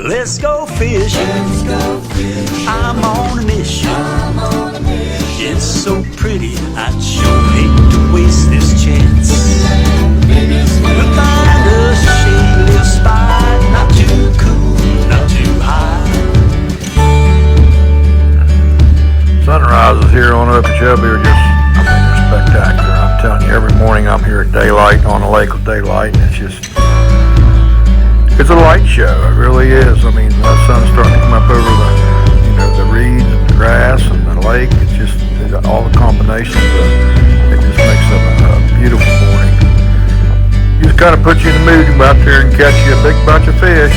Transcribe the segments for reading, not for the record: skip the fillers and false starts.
Let's go fishing. I'm on a mission. It's so pretty, I'd sure hate to waste this chance. We'll find a shady spot, not too cool, not too high. Sunrises here on Okeechobee are just, I think they're spectacular. I'm telling you, every morning I'm here at daylight on the lake with daylight, and it's a light show. It really is. I mean, the sun's starting to come up over the reeds and the grass and the lake. It's just all the combinations. It just makes a beautiful morning. Just kind of puts you in the mood to go out there and catch you a big bunch of fish.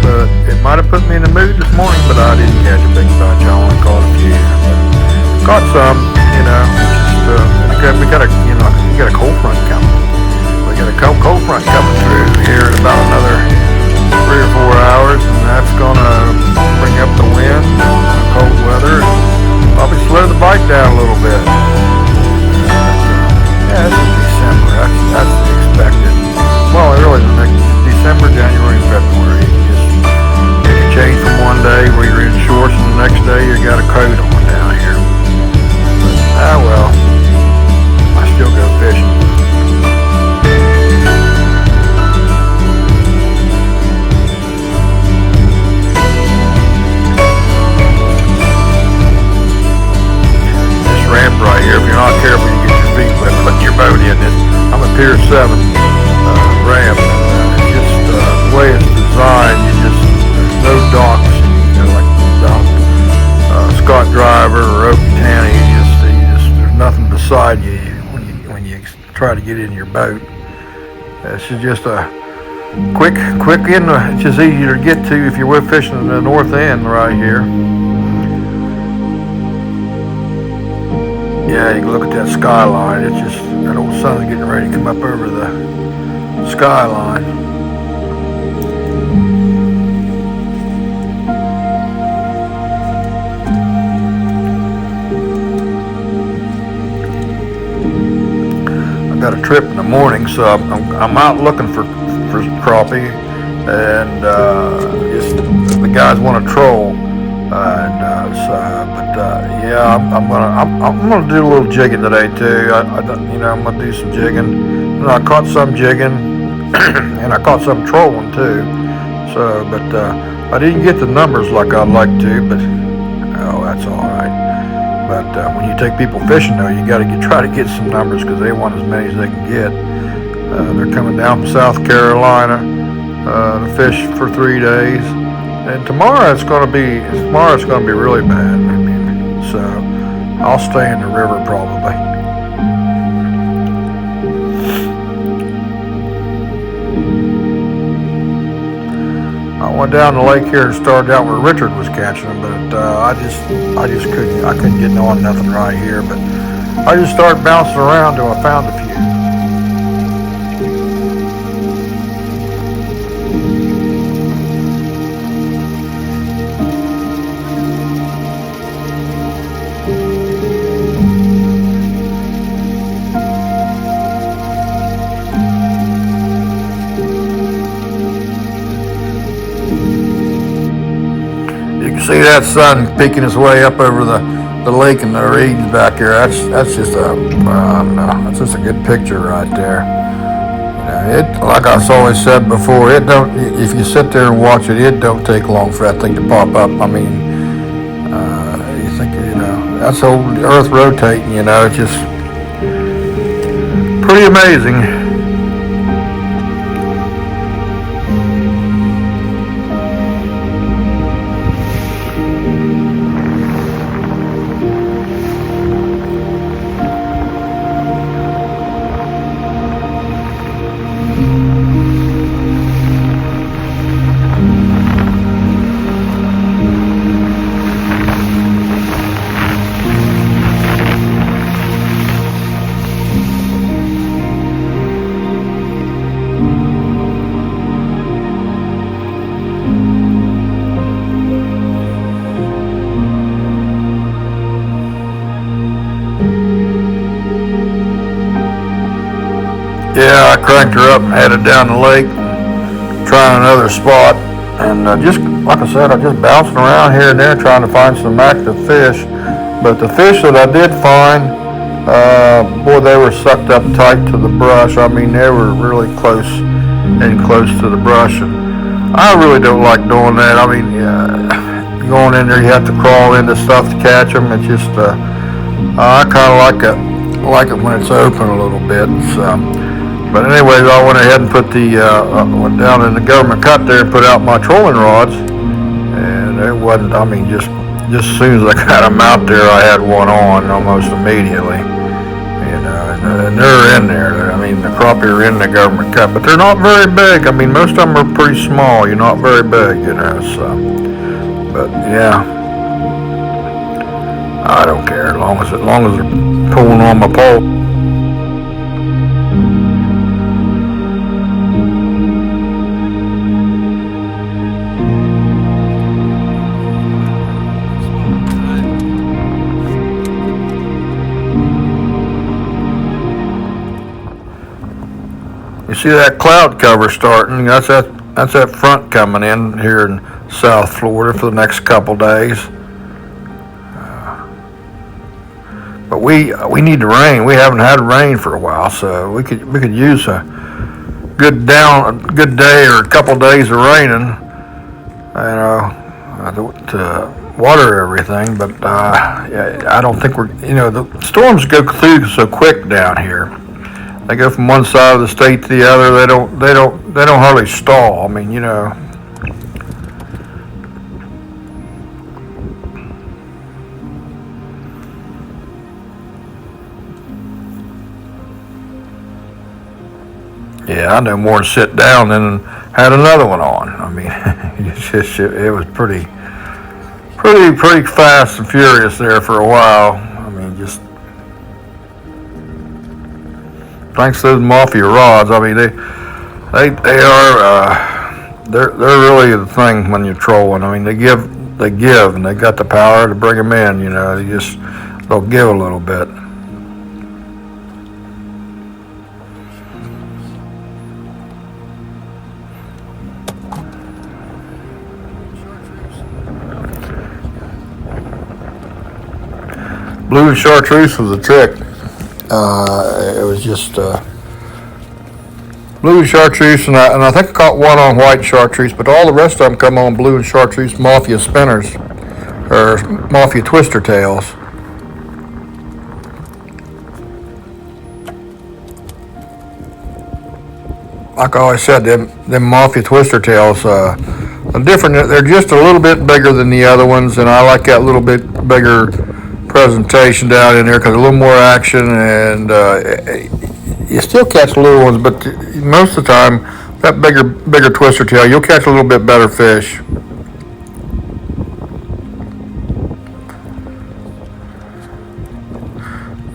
But it might have put me in the mood this morning, but I didn't catch a big bunch. I only caught a few. But caught some, we got a cold front coming. We got a cold front coming through here in about another 3 or 4 hours, and that's gonna bring up the wind, cold weather, and probably slow the bite down a little bit. Yeah, it's in December. That's expected. Well, really, the next December, January, and February. You change from one day where you're in shorts, and the next day you got a coat on down here. But, well, I still go fishing. This ramp right here, if you're not careful, you get your feet wet putting your boat in it. I'm at Pier 7 ramp. It's just the way it's designed. There's no docks, like Scott Driver or Oak Tanny. There's nothing beside you when you try to get in your boat. This is just a quick in. It's just easier to get to if you're fishing in the north end right here. Yeah, you can look at that skyline. It's just that old sun's getting ready to come up over the skyline. Got a trip in the morning, so I'm out looking for crappie, and the guys want to troll, I'm gonna do a little jigging today too. I'm gonna do some jigging, and I caught some jigging, and I caught some trolling too. So, but I didn't get the numbers like I'd like to, but that's all right. But when you take people fishing, though, you got to try to get some numbers because they want as many as they can get. They're coming down from South Carolina to fish for 3 days, and tomorrow it's going to be really bad. I mean, so I'll stay in the river probably. I went down the lake here and started out where Richard was catching them, but I just couldn't get on nothing right here. But I just started bouncing around till I found a few. See that sun peeking its way up over the lake and the reeds back here. That's just that's just a good picture right there. It, like I've always said before, if you sit there and watch it, it don't take long for that thing to pop up. I mean, you think that's the old Earth rotating. It's just pretty amazing. Yeah, I cranked her up and headed down the lake, trying another spot. and just like I said, I just bouncing around here and there trying to find some active fish. But the fish that I did find, boy, they were sucked up tight to the brush. I mean, they were really close to the brush, and I really don't like doing that. I mean, going in there, you have to crawl into stuff to catch them. It's just, I kind of like it when it's open a little bit. So, but anyways, I went ahead and went down in the government cut there and put out my trolling rods, and it wasn't. I mean, just as soon as I got them out there, I had one on almost immediately. And they're in there. I mean, the crappie are in the government cut, but they're not very big. I mean, most of them are pretty small. You're not very big, So, but yeah, I don't care as long as they're pulling on my pole. You see that cloud cover starting? That's that front coming in here in South Florida for the next couple days. But we need the rain. We haven't had rain for a while, so we could use a good day or a couple days of raining, to water everything. But I don't think the storms go through so quick down here. They go from one side of the state to the other. They don't hardly stall. I mean, Yeah, I know more than sit down than had another one on. I mean, it was pretty fast and furious there for a while. I mean, just thanks to those mafia rods. I mean, they are they're really the thing when you're trolling. I mean, they give, and they got the power to bring them in. They'll give a little bit. Blue and chartreuse was a trick. It was just blue and chartreuse, and I think I caught one on white chartreuse, but all the rest of them come on blue and chartreuse mafia spinners or mafia twister tails. Like I always said, them mafia twister tails are different. They're just a little bit bigger than the other ones, and I like that little bit bigger presentation down in there because a little more action, and you still catch little ones, but most of the time that bigger twister tail, you'll catch a little bit better fish.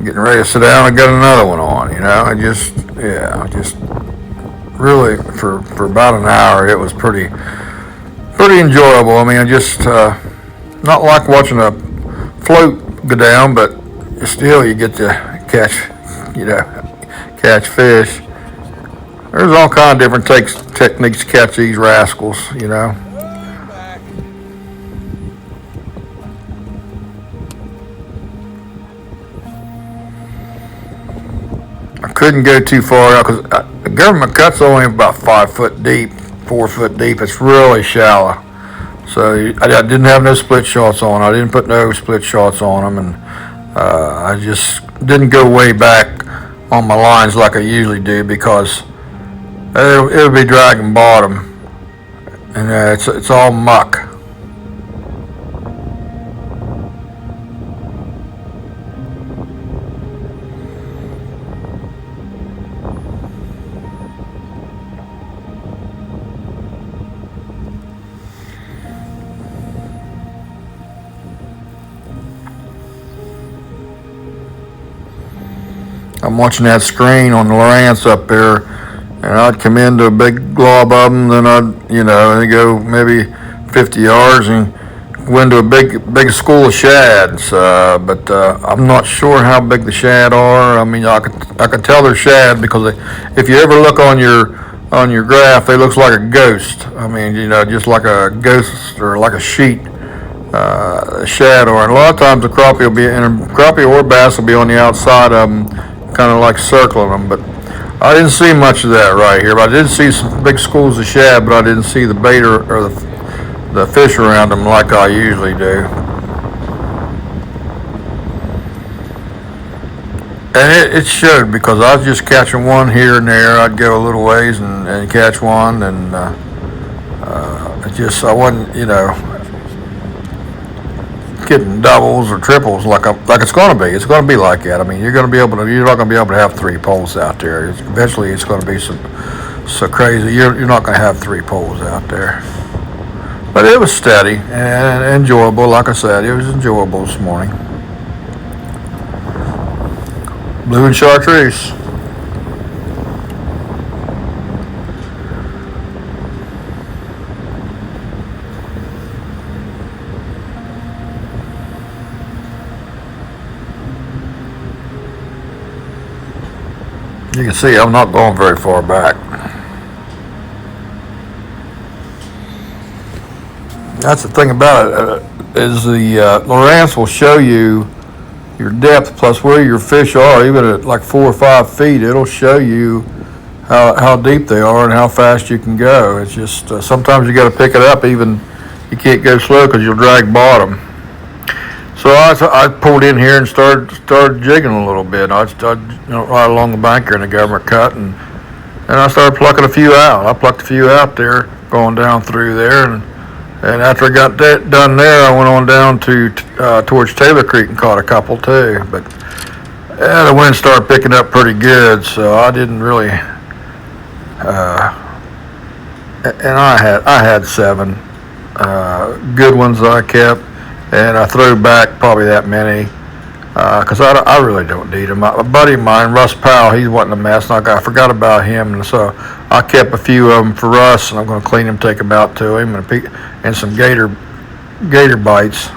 Getting ready to sit down and get another one on. I just really for about an hour it was pretty enjoyable. I mean, I just not like watching a float go down, but still you get to catch fish. There's all kind of different techniques to catch these rascals. I couldn't go too far out because the government cut's only about 5 foot deep, 4 foot deep. It's really shallow. So I didn't have no split shots on. I didn't put no split shots on them, and I just didn't go way back on my lines like I usually do because it'll be dragging bottom, and it's all muck. I'm watching that screen on the Lawrence up there, and I'd come into a big glob of them, then I'd go maybe 50 yards and go into a big school of shads. But I'm not sure how big the shad are. I mean, I could tell they're shad because if you ever look on on your graph, they looks like a ghost. I mean, just like a ghost or like a sheet, a shadow. And a lot of times the crappie or bass will be on the outside of them, kind of like circling them. But I didn't see much of that right here. But I did see some big schools of shad, but I didn't see the bait or the fish around them like I usually do. And it showed, because I was just catching one here and there. I'd go a little ways and catch one, and I wasn't, getting doubles or triples like it's going to be. It's going to be like that. I mean, you're not going to be able to have 3 poles out there. Eventually, it's going to be so crazy. You're not going to have 3 poles out there. But it was steady and enjoyable. Like I said, it was enjoyable this morning. Blue and chartreuse. You can see I'm not going very far back. That's the thing about it, is the Lowrance will show you your depth plus where your fish are. Even at like 4 or 5 feet, it'll show you how deep they are and how fast you can go. It's just sometimes you got to pick it up. Even you can't go slow because you'll drag bottom. So I pulled in here and started jigging a little bit. I started right along the bank here in the government cut, and I started plucking a few out. I plucked a few out there going down through there, and after I got that done there, I went on down to towards Taylor Creek and caught a couple too. But the wind started picking up pretty good, so I didn't really. And I had 7 good ones that I kept, and I threw back probably that many because I really don't need them. A buddy of mine, Russ Powell, he's wanting a mess, and I forgot about him, and so I kept a few of them for Russ, and I'm going to clean them, take them out to him, and some gator bites.